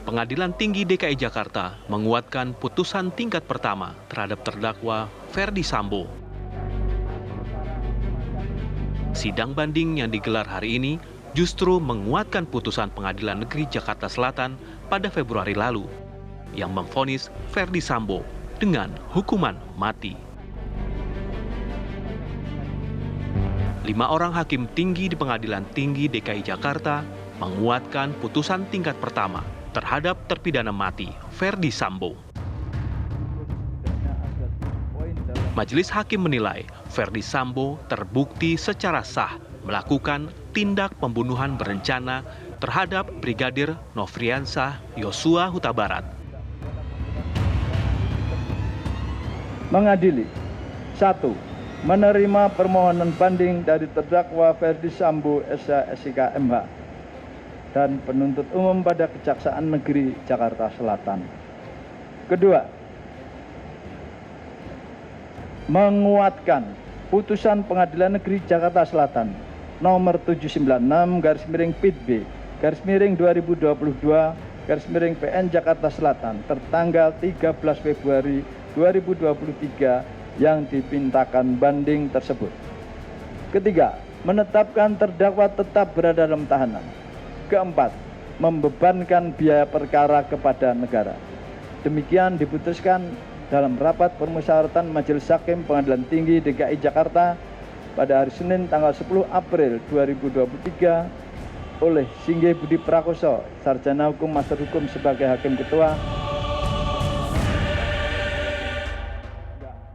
Pengadilan Tinggi DKI Jakarta menguatkan putusan tingkat pertama terhadap terdakwa Ferdy Sambo. Sidang banding yang digelar hari ini justru menguatkan putusan Pengadilan Negeri Jakarta Selatan pada Februari lalu yang memvonis Ferdy Sambo dengan hukuman mati. 5 orang hakim tinggi di Pengadilan Tinggi DKI Jakarta menguatkan putusan tingkat pertama terhadap terpidana mati Ferdy Sambo. Majelis Hakim menilai Ferdy Sambo terbukti secara sah melakukan tindak pembunuhan berencana terhadap Brigadir Nofriansah Yosua Huta Barat. Mengadili 1. Menerima permohonan banding dari terdakwa Ferdy Sambo SH MH dan penuntut umum pada Kejaksaan Negeri Jakarta Selatan. Kedua, menguatkan putusan Pengadilan Negeri Jakarta Selatan nomor 796/PIB/2022/PN Jakarta Selatan tertanggal 13 Februari 2023 yang dipintakan banding tersebut. Ketiga, menetapkan terdakwa tetap berada dalam tahanan. Keempat, membebankan biaya perkara kepada negara. Demikian diputuskan dalam rapat permusyawaratan Majelis Hakim Pengadilan Tinggi DKI Jakarta pada hari Senin tanggal 10 April 2023 oleh Singgih Budi Prakoso, Sarjana Hukum Master Hukum sebagai Hakim Ketua.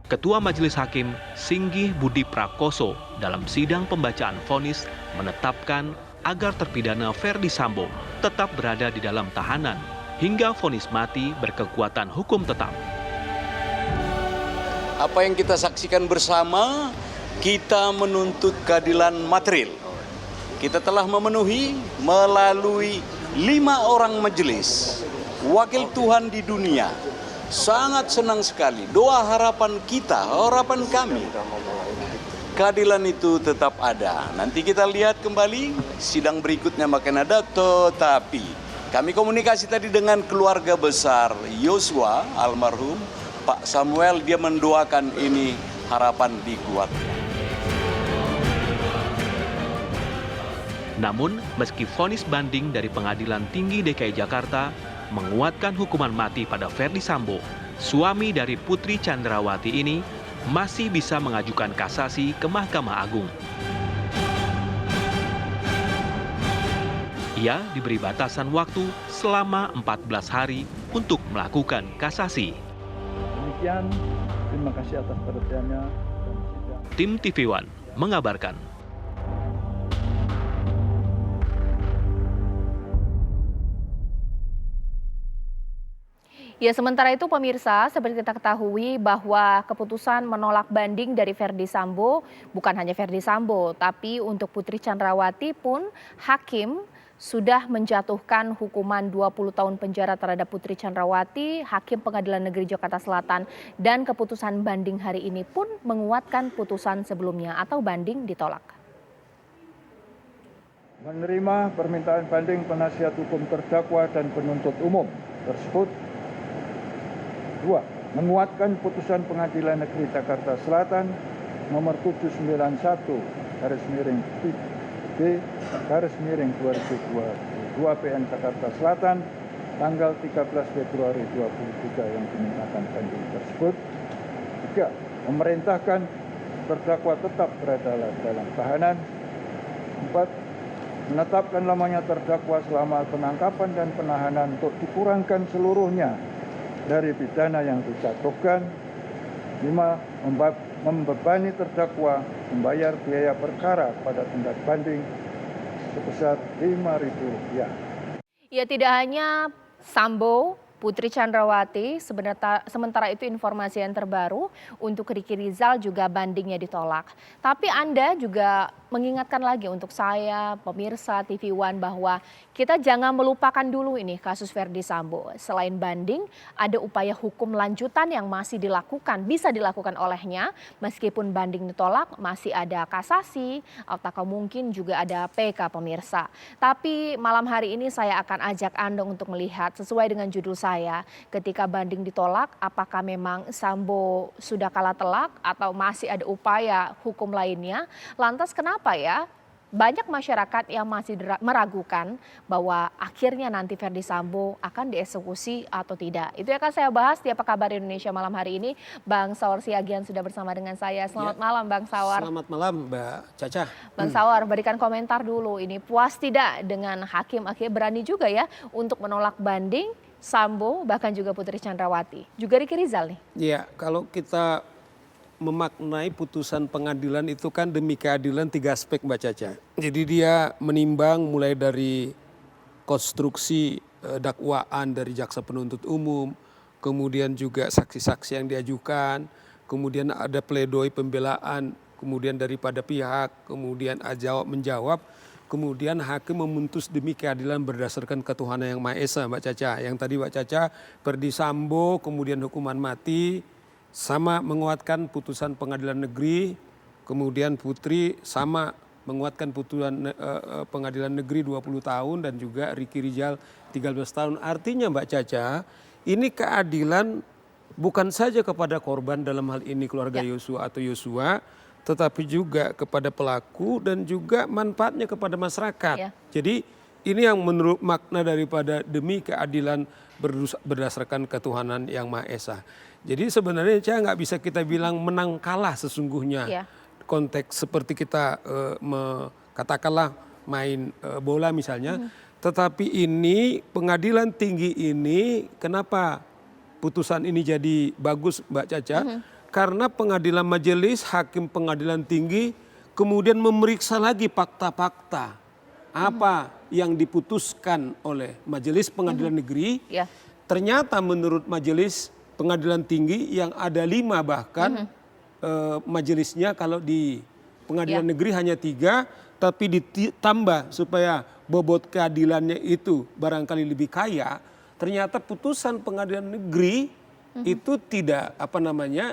Ketua Majelis Hakim Singgih Budi Prakoso dalam sidang pembacaan vonis menetapkan agar terpidana Ferdy Sambo tetap berada di dalam tahanan hingga vonis mati berkekuatan hukum tetap. Apa yang kita saksikan bersama, kita menuntut keadilan material. Kita telah memenuhi melalui 5 orang majelis, wakil Tuhan di dunia. Sangat senang sekali. Doa harapan kita, harapan kami. Keadilan itu tetap ada. Nanti kita lihat kembali sidang berikutnya makin ada, tetapi kami komunikasi tadi dengan keluarga besar Yosua almarhum, Pak Samuel, dia mendoakan ini harapan dikuatkan. Namun, meski vonis banding dari Pengadilan Tinggi DKI Jakarta menguatkan hukuman mati pada Ferdy Sambo, suami dari Putri Chandrawati ini masih bisa mengajukan kasasi ke Mahkamah Agung. Ia diberi batasan waktu selama 14 hari untuk melakukan kasasi. Demikian, terima kasih atas perhatiannya. Tim TV One mengabarkan. Ya, sementara itu pemirsa, seperti kita ketahui bahwa keputusan menolak banding dari Ferdy Sambo, bukan hanya Ferdy Sambo, tapi untuk Putri Chandrawati pun hakim sudah menjatuhkan hukuman 20 tahun penjara terhadap Putri Chandrawati. Hakim Pengadilan Negeri Jakarta Selatan dan keputusan banding hari ini pun menguatkan putusan sebelumnya atau banding ditolak. Menerima permintaan banding penasihat hukum terdakwa dan penuntut umum tersebut. 2. Menguatkan putusan Pengadilan Negeri Jakarta Selatan nomor 791/PIB/2022/PN Jakarta Selatan tanggal 13 Februari 2023 yang dimintakan banding tersebut. 3. Memerintahkan terdakwa tetap berada dalam tahanan. 4. Menetapkan lamanya terdakwa selama penangkapan dan penahanan untuk dikurangkan seluruhnya dari pidana yang dijatuhkan. 5. Membebani terdakwa membayar biaya perkara pada tindak banding sebesar Rp5.000. Ya, tidak hanya Sambo, Putri Chandrawati. Sementara itu informasi yang terbaru untuk Riki Rizal juga bandingnya ditolak. Tapi Anda juga mengingatkan lagi untuk saya, pemirsa TV One, bahwa kita jangan melupakan dulu ini kasus Verdi Sambo. Selain banding, ada upaya hukum lanjutan yang masih dilakukan, bisa dilakukan olehnya. Meskipun banding ditolak, masih ada kasasi atau mungkin juga ada PK, pemirsa. Tapi malam hari ini saya akan ajak Anda untuk melihat sesuai dengan judul saya, ketika banding ditolak, apakah memang Sambo sudah kalah telak atau masih ada upaya hukum lainnya? Lantas kenapa ya banyak masyarakat yang masih meragukan bahwa akhirnya nanti Verdi Sambo akan dieksekusi atau tidak? Itu akan saya bahas di Apa Kabar Indonesia malam hari ini. Bang Saur Siagian sudah bersama dengan saya. Selamat malam Bang Saur. Selamat malam Mbak Caca. Bang Saur, berikan komentar dulu, ini puas tidak dengan hakim akhirnya berani juga ya untuk menolak banding Sambo bahkan juga Putri Chandrawati, juga Riki Rizal nih. Iya, kalau kita memaknai putusan pengadilan itu kan demi keadilan 3 aspek Mbak Caca. Jadi dia menimbang mulai dari konstruksi dakwaan dari jaksa penuntut umum, kemudian juga saksi-saksi yang diajukan, kemudian ada pledoi pembelaan, kemudian daripada pihak, kemudian menjawab, kemudian hakim memutus demi keadilan berdasarkan ketuhanan yang Maha Esa Mbak Caca. Yang tadi Mbak Caca, Verdi Sambo kemudian hukuman mati, sama menguatkan putusan pengadilan negeri, kemudian Putri sama menguatkan putusan pengadilan negeri 20 tahun dan juga Riki Rizal 13 tahun. Artinya Mbak Caca, ini keadilan bukan saja kepada korban dalam hal ini keluarga Yosua atau Yosua, tetapi juga kepada pelaku dan juga manfaatnya kepada masyarakat. Jadi ini yang menurut makna daripada demi keadilan berdasarkan ketuhanan yang Maha Esa. Jadi sebenarnya nggak bisa kita bilang menang kalah sesungguhnya. Konteks seperti kita katakanlah main bola misalnya. Tetapi ini pengadilan tinggi ini kenapa putusan ini jadi bagus Mbak Caca? Karena pengadilan majelis, hakim pengadilan tinggi kemudian memeriksa lagi fakta-fakta. Apa yang diputuskan oleh majelis pengadilan negeri. Ternyata menurut majelis pengadilan tinggi yang ada 5 bahkan majelisnya, kalau di pengadilan negeri hanya 3, tapi ditambah supaya bobot keadilannya itu barangkali lebih kaya. Ternyata putusan pengadilan negeri itu tidak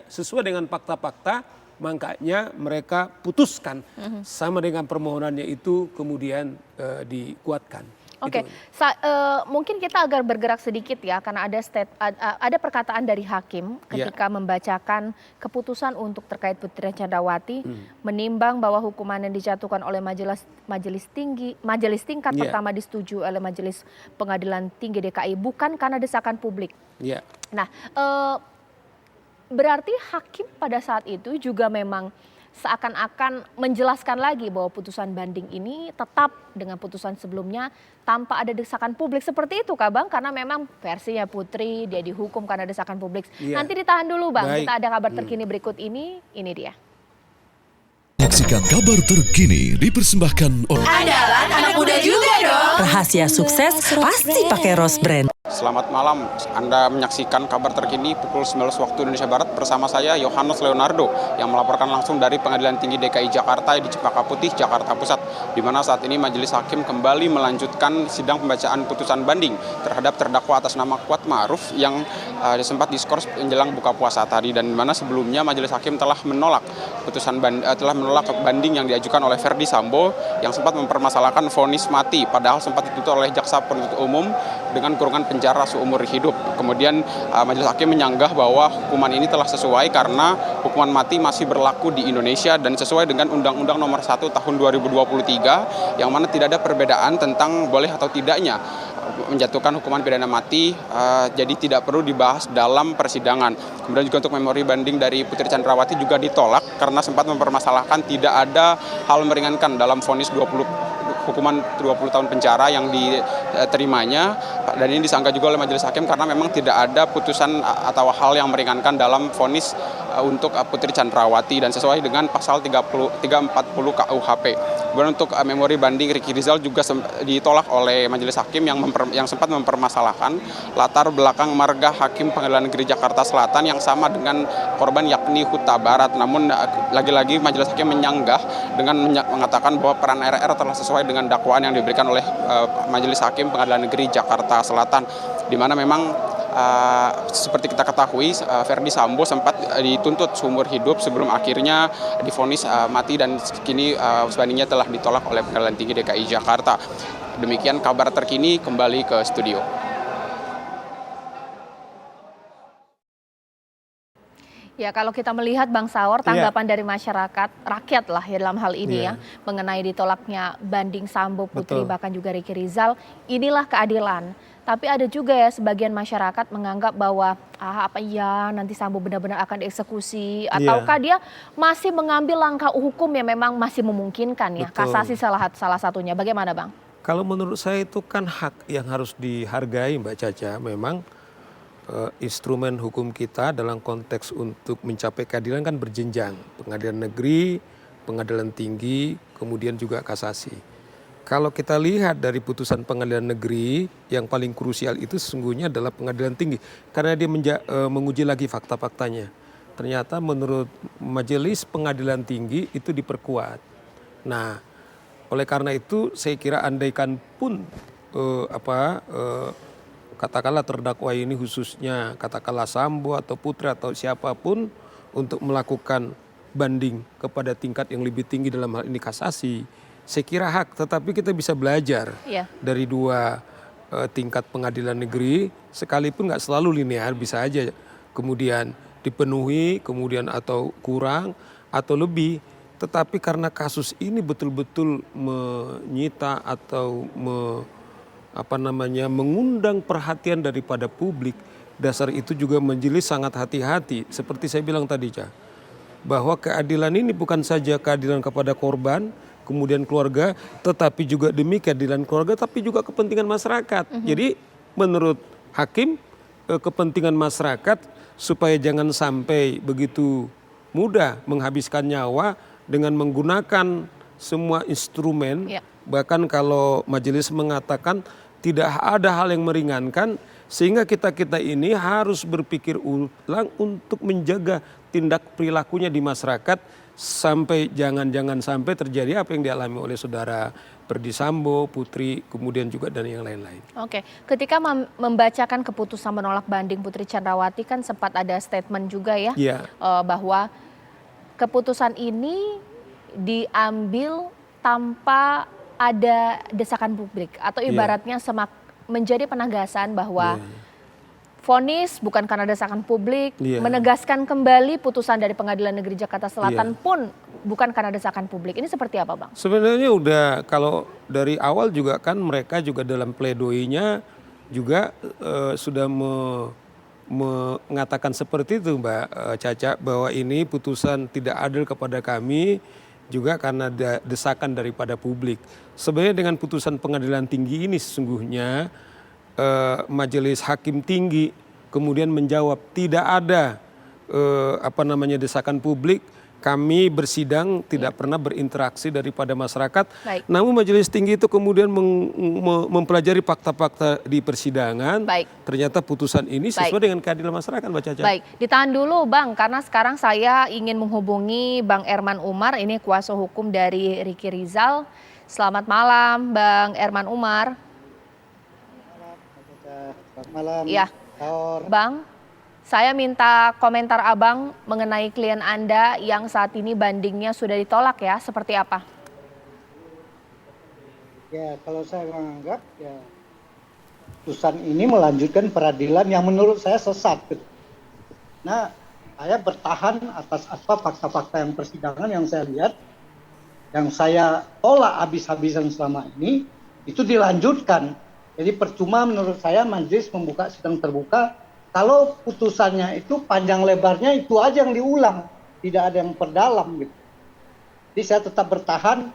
sesuai dengan fakta-fakta, makanya mereka putuskan sama dengan permohonannya itu kemudian dikuatkan. Oke, mungkin kita agar bergerak sedikit ya, karena ada perkataan dari hakim ketika membacakan keputusan untuk terkait Putri Chandrawati, menimbang bahwa hukuman yang dijatuhkan oleh majelis tingkat pertama disetujui oleh Majelis Pengadilan Tinggi DKI bukan karena desakan publik. Nah, berarti hakim pada saat itu juga memang seakan-akan menjelaskan lagi bahwa putusan banding ini tetap dengan putusan sebelumnya tanpa ada desakan publik. Seperti itu Kak Bang? Karena memang versinya Putri dia dihukum karena desakan publik. Nanti ditahan dulu Bang, kita ada kabar terkini berikut ini dia. Saksikan kabar terkini dipersembahkan oleh Andalan anak muda juga dong. Rahasia sukses pasti pakai Rose Brand. Selamat malam, Anda menyaksikan kabar terkini pukul 19 waktu Indonesia Barat bersama saya Yohanes Leonardo yang melaporkan langsung dari Pengadilan Tinggi DKI Jakarta di Cempaka Putih, Jakarta Pusat, di mana saat ini Majelis Hakim kembali melanjutkan sidang pembacaan putusan banding terhadap terdakwa atas nama Kuat Ma'ruf yang sempat diskors menjelang buka puasa tadi, dan di mana sebelumnya Majelis Hakim telah menolak banding yang diajukan oleh Verdi Sambo yang sempat mempermasalahkan vonis mati, padahal sempat dituntut oleh jaksa penuntut umum dengan kurungan penjara seumur hidup. Kemudian Majelis Hakim menyanggah bahwa hukuman ini telah sesuai karena hukuman mati masih berlaku di Indonesia dan sesuai dengan Undang-Undang Nomor 1 Tahun 2023 yang mana tidak ada perbedaan tentang boleh atau tidaknya menjatuhkan hukuman pidana mati, jadi tidak perlu dibahas dalam persidangan. Kemudian juga untuk memori banding dari Putri Chandrawati juga ditolak karena sempat mempermasalahkan tidak ada hal meringankan dalam vonis hukuman 20 tahun penjara yang diterimanya, dan ini disangka juga oleh Majelis Hakim karena memang tidak ada putusan atau hal yang meringankan dalam vonis untuk Putri Chandrawati dan sesuai dengan pasal 340 KUHP. Kemudian untuk memori banding Ricky Rizal juga ditolak oleh majelis hakim yang sempat mempermasalahkan latar belakang marga Hakim Pengadilan Negeri Jakarta Selatan yang sama dengan korban yakni Huta Barat. Namun lagi-lagi majelis hakim menyanggah dengan mengatakan bahwa peran RR telah sesuai dengan dakwaan yang diberikan oleh majelis hakim Pengadilan Negeri Jakarta Selatan, di mana memang seperti kita ketahui Verdi Sambo sempat dituntut seumur hidup sebelum akhirnya divonis mati, dan kini bandingnya telah ditolak oleh Pengadilan Tinggi DKI Jakarta. Demikian kabar terkini, kembali ke studio. Ya, kalau kita melihat Bang Saur, tanggapan dari masyarakat, rakyat lah ya dalam hal ini ya, mengenai ditolaknya banding Sambo, Putri, bahkan juga Ricky Rizal, inilah keadilan. Tapi ada juga ya sebagian masyarakat menganggap bahwa apa ya nanti Sambo benar-benar akan dieksekusi, ataukah dia masih mengambil langkah hukum yang memang masih memungkinkan ya, kasasi salah satunya. Bagaimana Bang? Kalau menurut saya itu kan hak yang harus dihargai Mbak Caca. Memang instrumen hukum kita dalam konteks untuk mencapai keadilan kan berjenjang. Pengadilan negeri, pengadilan tinggi, kemudian juga kasasi. Kalau kita lihat dari putusan pengadilan negeri, yang paling krusial itu sesungguhnya adalah pengadilan tinggi. Karena dia menguji lagi fakta-faktanya. Ternyata menurut majelis pengadilan tinggi itu diperkuat. Nah, oleh karena itu saya kira andaikan pun katakanlah terdakwa ini khususnya katakanlah Sambo atau Putri atau siapapun untuk melakukan banding kepada tingkat yang lebih tinggi dalam hal ini kasasi, saya kira hak. Tetapi kita bisa belajar dari dua tingkat pengadilan negeri, sekalipun nggak selalu linear, bisa aja kemudian dipenuhi, kemudian atau kurang atau lebih. Tetapi karena kasus ini betul-betul menyita atau mengundang perhatian daripada publik, dasar itu juga majelis sangat hati-hati. Seperti saya bilang tadi, bahwa keadilan ini bukan saja keadilan kepada korban, kemudian keluarga, tetapi juga demi keadilan keluarga, tapi juga kepentingan masyarakat. Jadi menurut hakim, kepentingan masyarakat supaya jangan sampai begitu mudah menghabiskan nyawa dengan menggunakan semua instrumen. Bahkan kalau majelis mengatakan tidak ada hal yang meringankan, sehingga kita ini harus berpikir ulang untuk menjaga tindak perilakunya di masyarakat sampai jangan sampai terjadi apa yang dialami oleh saudara Verdi Sambo, Putri, kemudian juga dan yang lain-lain. Oke, ketika membacakan keputusan menolak banding Putri Chandrawati kan sempat ada statement juga ya, bahwa keputusan ini diambil tanpa ada desakan publik atau ibaratnya menjadi penegasan bahwa vonis bukan karena desakan publik, menegaskan kembali putusan dari Pengadilan Negeri Jakarta Selatan pun bukan karena desakan publik. Ini seperti apa Bang? Sebenarnya udah kalau dari awal juga kan mereka juga dalam pledoinya juga sudah mengatakan seperti itu Mbak Caca, bahwa ini putusan tidak adil kepada kami juga karena desakan daripada publik. Sebenarnya dengan putusan pengadilan tinggi ini sesungguhnya majelis hakim tinggi kemudian menjawab tidak ada desakan publik, kami bersidang tidak pernah berinteraksi daripada masyarakat. Namun majelis tinggi itu kemudian mempelajari fakta-fakta di persidangan. Ternyata putusan ini sesuai dengan keadilan masyarakat, Mbak Caca. Baik, ditahan dulu Bang, karena sekarang saya ingin menghubungi Bang Erman Umar, ini kuasa hukum dari Ricky Rizal. Selamat malam Bang Erman Umar. Selamat malam. Ya, Bang, saya minta komentar Abang mengenai klien Anda yang saat ini bandingnya sudah ditolak ya, seperti apa? Ya, kalau saya menganggap ya putusan ini melanjutkan peradilan yang menurut saya sesat. Nah, saya bertahan atas fakta-fakta yang persidangan yang saya lihat, yang saya tolak habis-habisan selama ini, itu dilanjutkan. Jadi percuma menurut saya majelis membuka sidang terbuka kalau putusannya itu panjang lebarnya itu aja yang diulang, tidak ada yang perdalam gitu. Jadi saya tetap bertahan,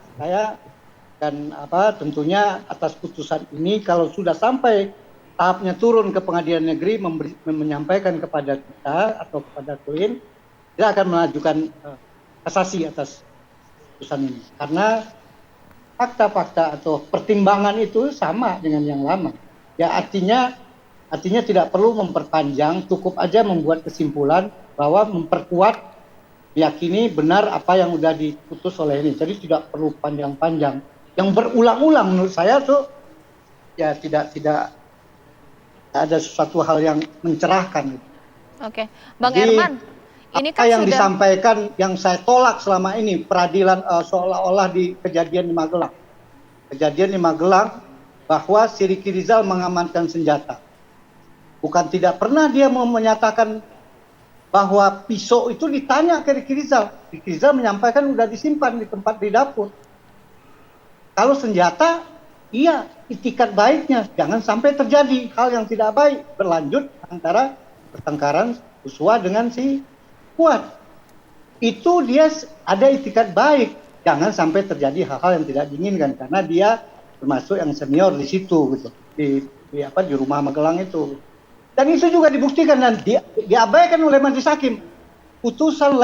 tentunya atas putusan ini kalau sudah sampai tahapnya turun ke pengadilan negeri menyampaikan kepada kita atau kepada klien, kita akan mengajukan kasasi atas putusan ini. Karena fakta-fakta atau pertimbangan itu sama dengan yang lama. Ya artinya tidak perlu memperpanjang, cukup aja membuat kesimpulan bahwa memperkuat, meyakini benar apa yang sudah diputus oleh ini. Jadi tidak perlu panjang-panjang. Yang berulang-ulang menurut saya tuh ya tidak ada sesuatu hal yang mencerahkan. Oke, Bang Jadi, Herman, ini apa kan yang sudah disampaikan yang saya tolak selama ini peradilan seolah-olah di kejadian di Magelang. Kejadian di Magelang bahwa si Ricky Rizal mengamankan senjata. Bukan tidak pernah dia mau menyatakan bahwa pisau itu ditanya ke Ricky Rizal. Ricky Rizal menyampaikan sudah disimpan di tempat di dapur. Kalau senjata, iya, itikat baiknya jangan sampai terjadi hal yang tidak baik berlanjut antara pertengkaran Joshua dengan si Kuat. Itu dia ada itikat baik, jangan sampai terjadi hal-hal yang tidak diinginkan karena dia termasuk yang senior di situ gitu. Di rumah Magelang itu. Dan itu juga dibuktikan dan diabaikan oleh majelis hakim. Putusan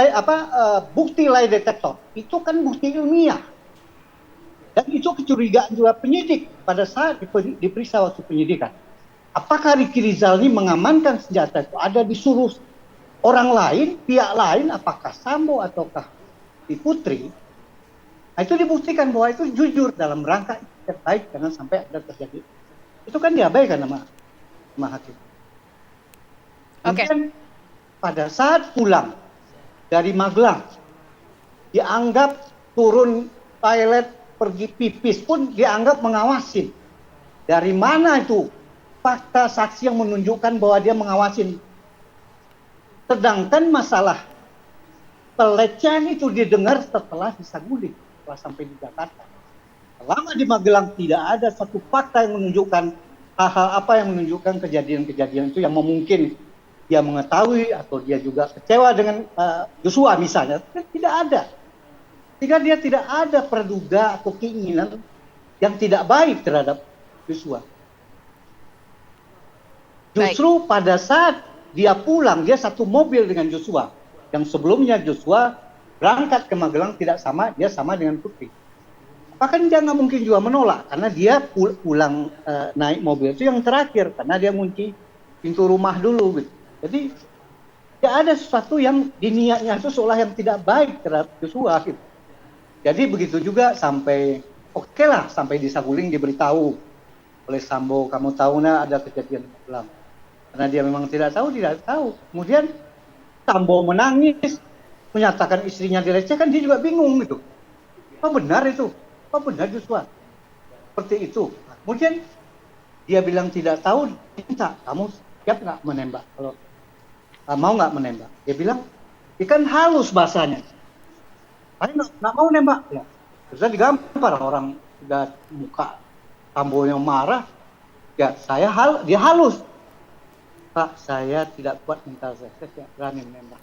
bukti lie detektor itu kan bukti ilmiah. Dan itu kecurigaan juga penyidik pada saat diperiksa waktu penyidikan. Apakah Ricky Rizal ini mengamankan senjata itu ada disuruh orang lain, pihak lain, apakah Sambo ataukah si Putri? Nah, itu dibuktikan bahwa itu jujur dalam rangka itikat baik jangan sampai ada terjadi. Itu kan diabaikan sama hakim. Kemudian pada saat pulang dari Magelang dianggap turun toilet pergi pipis pun dianggap mengawasin. Dari mana itu fakta saksi yang menunjukkan bahwa dia mengawasin? Sedangkan masalah pelecehan itu didengar setelah di Saguling, setelah sampai di Jakarta. Selama di Magelang tidak ada satu fakta yang menunjukkan hal-hal apa yang menunjukkan kejadian-kejadian itu yang memungkin dia mengetahui atau dia juga kecewa dengan Joshua misalnya. Tidak ada. Sehingga dia tidak ada praduga atau keinginan yang tidak baik terhadap Joshua. Justru pada saat dia pulang, dia satu mobil dengan Joshua. Yang sebelumnya Joshua berangkat ke Magelang tidak sama, dia sama dengan Putri. Bahkan dia nggak mungkin juga menolak, karena dia pulang naik mobil itu yang terakhir, karena dia ngunci pintu rumah dulu. Gitu. Jadi, tidak ada sesuatu yang diniatnya itu seolah yang tidak baik terhadap Joshua. Gitu. Jadi begitu juga sampai, oke lah, sampai di Saguling diberitahu oleh Sambo, kamu tahu nah ada kejadian Magelang. Karena dia memang tidak tahu. Kemudian Sambo menangis, menyatakan istrinya dilecehkan, dia juga bingung gitu. Apa benar itu? Apa benar Joshua? Seperti itu. Kemudian dia bilang tidak tahu, minta, kamu siap nggak menembak? Kalau mau nggak menembak? Dia bilang, dia kan halus bahasanya. Saya nggak mau nembak. Ya. Terus digampar orang sudah muka Sambo yang marah. Ya dia halus. Pak, saya tidak kuat mental saya tidak berani menembak.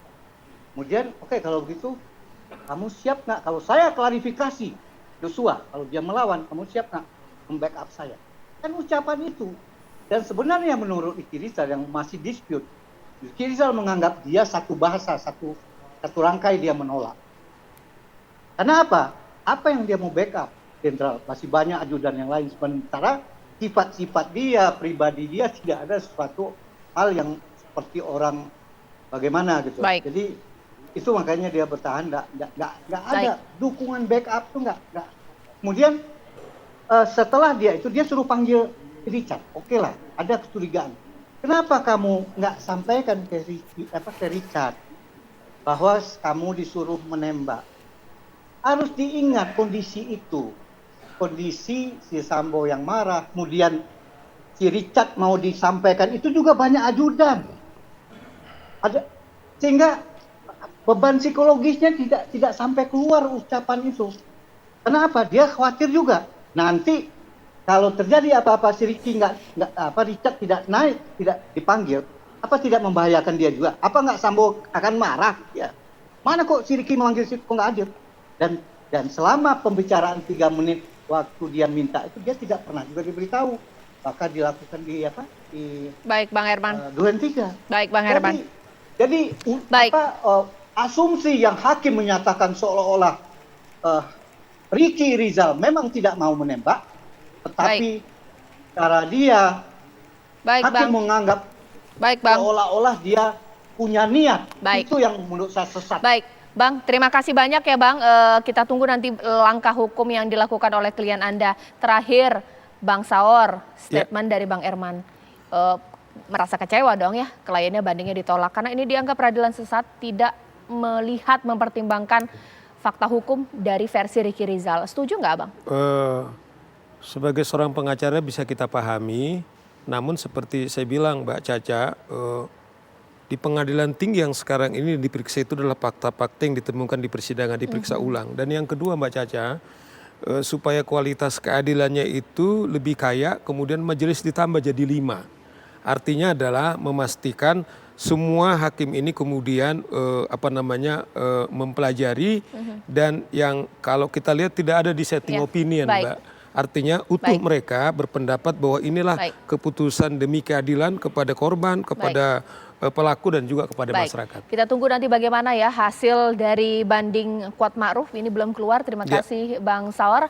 Kemudian, oke, kalau begitu, kamu siap nggak? Kalau saya klarifikasi Joshua, kalau dia melawan, kamu siap nggak membackup saya? Kan ucapan itu. Dan sebenarnya menurut Ricky Rizal yang masih dispute, Ricky Rizal menganggap dia satu bahasa, satu rangkai dia menolak. Karena apa? Apa yang dia mau backup? Jenderal, masih banyak ajudan yang lain. Sementara sifat-sifat dia, pribadi dia tidak ada sesuatu hal yang seperti orang bagaimana gitu. Baik. Jadi itu makanya dia bertahan, nggak ada dukungan backup tuh nggak. Kemudian setelah dia suruh panggil Richard. Oke lah, ada kecurigaan. Kenapa kamu nggak sampaikan ke Richard bahwa kamu disuruh menembak? Harus diingat kondisi itu, kondisi si Sambo yang marah, kemudian si Richard mau disampaikan itu juga banyak ajudan. Sehingga beban psikologisnya tidak sampai keluar ucapan itu. Kenapa? Dia khawatir juga. Nanti kalau terjadi apa-apa si Richard tidak naik, tidak dipanggil, apa tidak membahayakan dia juga? Apa nggak Sambo akan marah? Ya. Mana kok si Ricky memanggil si kok nggak hadir? Dan selama pembicaraan 3 menit waktu dia minta itu dia tidak pernah juga diberitahu. Maka dilakukan di Baik, Bang Herman. Duren 3. Baik, Bang Herman. Jadi asumsi yang hakim menyatakan seolah-olah Ricky Rizal memang tidak mau menembak, tetapi cara dia hakim menganggap seolah-olah dia punya niat. Itu yang menurut saya sesat. Baik, Bang, terima kasih banyak ya Bang. Kita tunggu nanti langkah hukum yang dilakukan oleh klien Anda. Terakhir, Bang Saur, statement dari Bang Erman. Merasa kecewa dong ya, kliennya bandingnya ditolak. Karena ini dianggap peradilan sesat, tidak melihat, mempertimbangkan fakta hukum dari versi Ricky Rizal. Setuju nggak Bang? Sebagai seorang pengacara bisa kita pahami, namun seperti saya bilang Mbak Caca, di pengadilan tinggi yang sekarang ini diperiksa itu adalah fakta-fakta yang ditemukan di persidangan, diperiksa ulang. Dan yang kedua Mbak Caca, supaya kualitas keadilannya itu lebih kaya, kemudian majelis ditambah jadi 5. Artinya adalah memastikan semua hakim ini kemudian mempelajari dan yang kalau kita lihat tidak ada dissenting opinion, Mbak. Artinya utuh mereka berpendapat bahwa inilah keputusan demi keadilan kepada korban, kepada pelaku dan juga kepada masyarakat. Kita tunggu nanti bagaimana ya hasil dari banding Kuat Ma'ruf, ini belum keluar. Terima kasih Bang Saur.